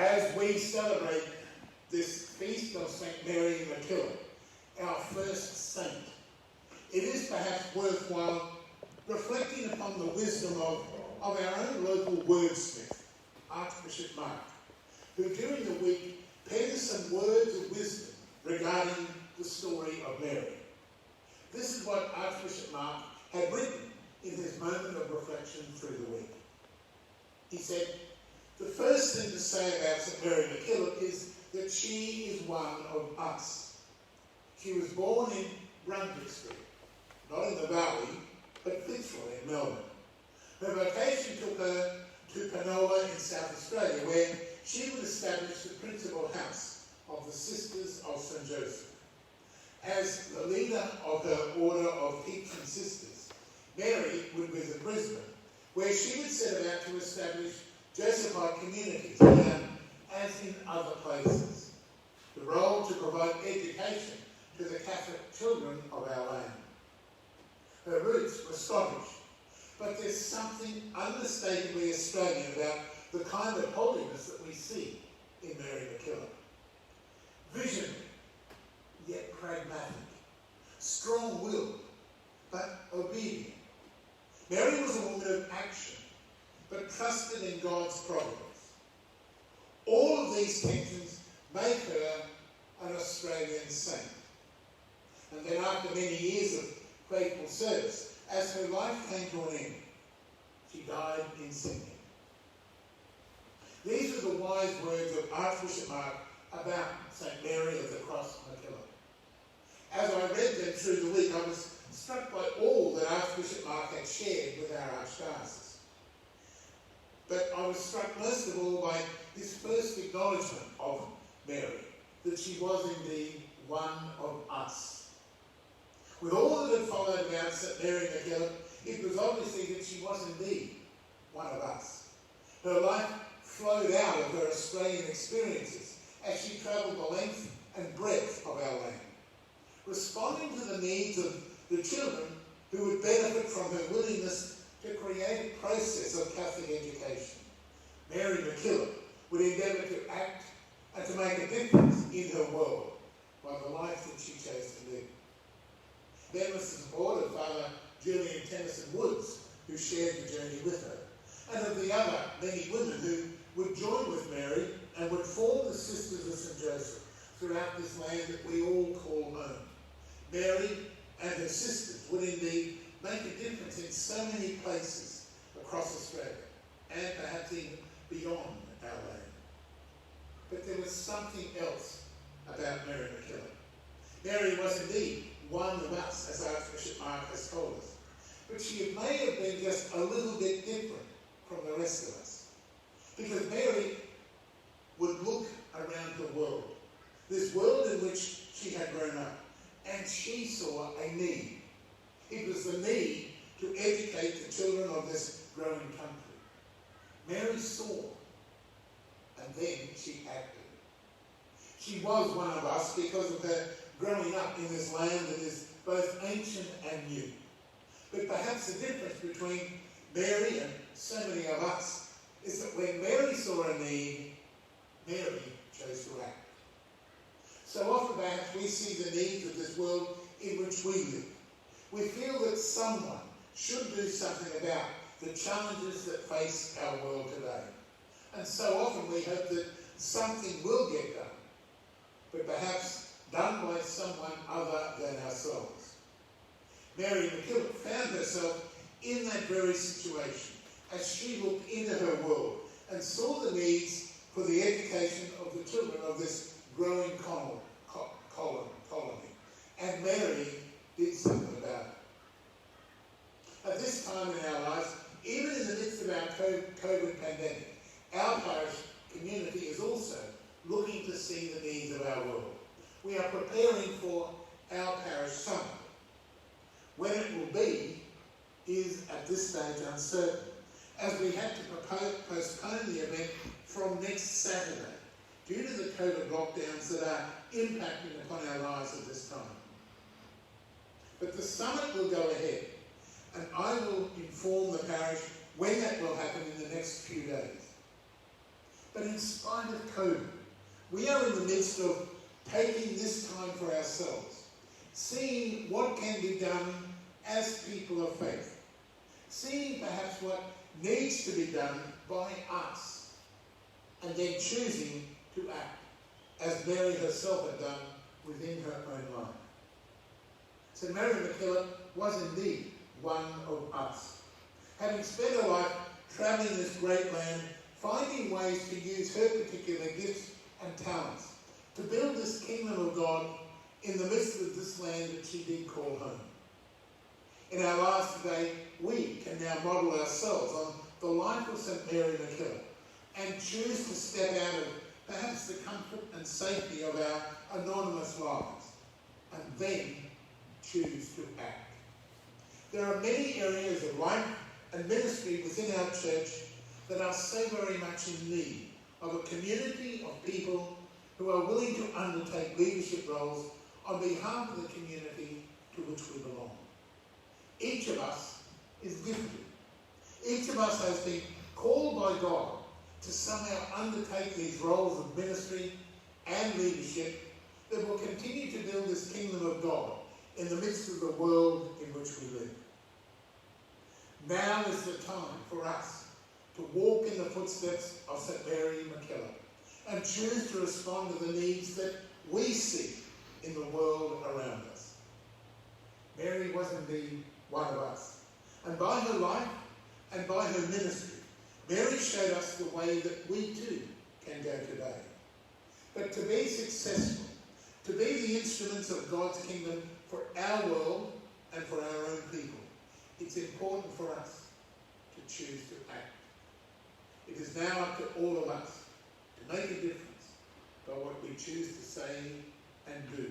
As we celebrate this feast of St. Mary MacKillop, our first saint, it is perhaps worthwhile reflecting upon the wisdom of our own local wordsmith, Archbishop Mark, who during the week penned some words of wisdom regarding the story of Mary. This is what Archbishop Mark had written in his moment of reflection through the week. He said, "The first thing to say about St. Mary MacKillop is that she is one of us. She was born in Brunswick Street, not in the Valley, but Fitzroy in Melbourne. Her vocation took her to Panola in South Australia, where she would establish the principal house of the Sisters of St. Joseph. As the leader of her order of teaching sisters, Mary would visit Brisbane, where she would set about to establish Josephite communities, as in other places. The role to provide education to the Catholic children of our land. Her roots were Scottish, but there's something unmistakably Australian about the kind of holiness that we see in Mary MacKillop. Visionary, yet pragmatic, strong-willed, but obedient. Mary was a woman of action, but trusted in God's providence. All of these tensions make her an Australian saint. And then after many years of faithful service, as her life came to an end, she died in Sydney. These are the wise words of Archbishop Mark about St. Mary of the Cross MacKillop. As I read them through the week, I was struck by all that Archbishop Mark had shared with our archdiocese. But I was struck most of all by his first acknowledgement of Mary, that she was indeed one of us. With all that had followed about St. Mary MacKillop, it was obviously that she was indeed one of us. Her life flowed out of her Australian experiences as she travelled the length and breadth of our land, responding to the needs of the children who would benefit from her willingness to create a process of Catholic education. Mary MacKillop would endeavour to act and to make a difference in her world by the life that she chose to live. Then was the support of Father Julian Tennyson Woods, who shared the journey with her, and of the other many women who would join with Mary and would form the Sisters of St. Joseph throughout this land that we all call home. Mary and her sisters would indeed make a difference in so many places across Australia, and perhaps even beyond our land. But there was something else about Mary MacKillop. Mary was indeed one of us, as Archbishop Mark has told us, but she may have been just a little bit different from the rest of us. Because Mary would look around the world, this world in which she had grown up, and she saw a need. It was the need to educate the children of this growing country. Mary saw, and then she acted. She was one of us because of her growing up in this land that is both ancient and new. But perhaps the difference between Mary and so many of us is that when Mary saw a need, Mary chose to act. So often perhaps we see the needs of this world in which we live. We feel that someone should do something about the challenges that face our world today. And so often we hope that something will get done, but perhaps done by someone other than ourselves. Mary MacKillop found herself in that very situation as she looked into her world and saw the needs for the education of the children of this growing colony. And Mary did something about it. At this time in our lives, even in the midst of our COVID pandemic, our parish community is also looking to see the needs of our world. We are preparing for our parish summer. When it will be is at this stage uncertain, as we had to postpone the event from next Saturday due to the COVID lockdowns that are impacting upon our lives at this time. But the summit will go ahead, and I will inform the parish when that will happen in the next few days. But in spite of COVID, we are in the midst of taking this time for ourselves, seeing what can be done as people of faith, seeing perhaps what needs to be done by us, and then choosing to act, as Mary herself had done within her own life. So Mary MacKillop was indeed one of us, having spent her life travelling this great land, finding ways to use her particular gifts and talents to build this kingdom of God in the midst of this land that she did call home. In our lives today, we can now model ourselves on the life of St. Mary MacKillop and choose to step out of perhaps the comfort and safety of our anonymous lives, and then choose to act. There are many areas of life and ministry within our church that are so very much in need of a community of people who are willing to undertake leadership roles on behalf of the community to which we belong. Each of us is gifted. Each of us has been called by God to somehow undertake these roles of ministry and leadership that will continue to build this kingdom of God in the midst of the world in which we live. Now is the time for us to walk in the footsteps of St. Mary MacKillop and choose to respond to the needs that we see in the world around us. Mary was indeed one of us, and by her life and by her ministry, Mary showed us the way that we too can go today. But to be successful, to be the instruments of God's kingdom for our world and for our own people, it's important for us to choose to act. It is now up to all of us to make a difference by what we choose to say and do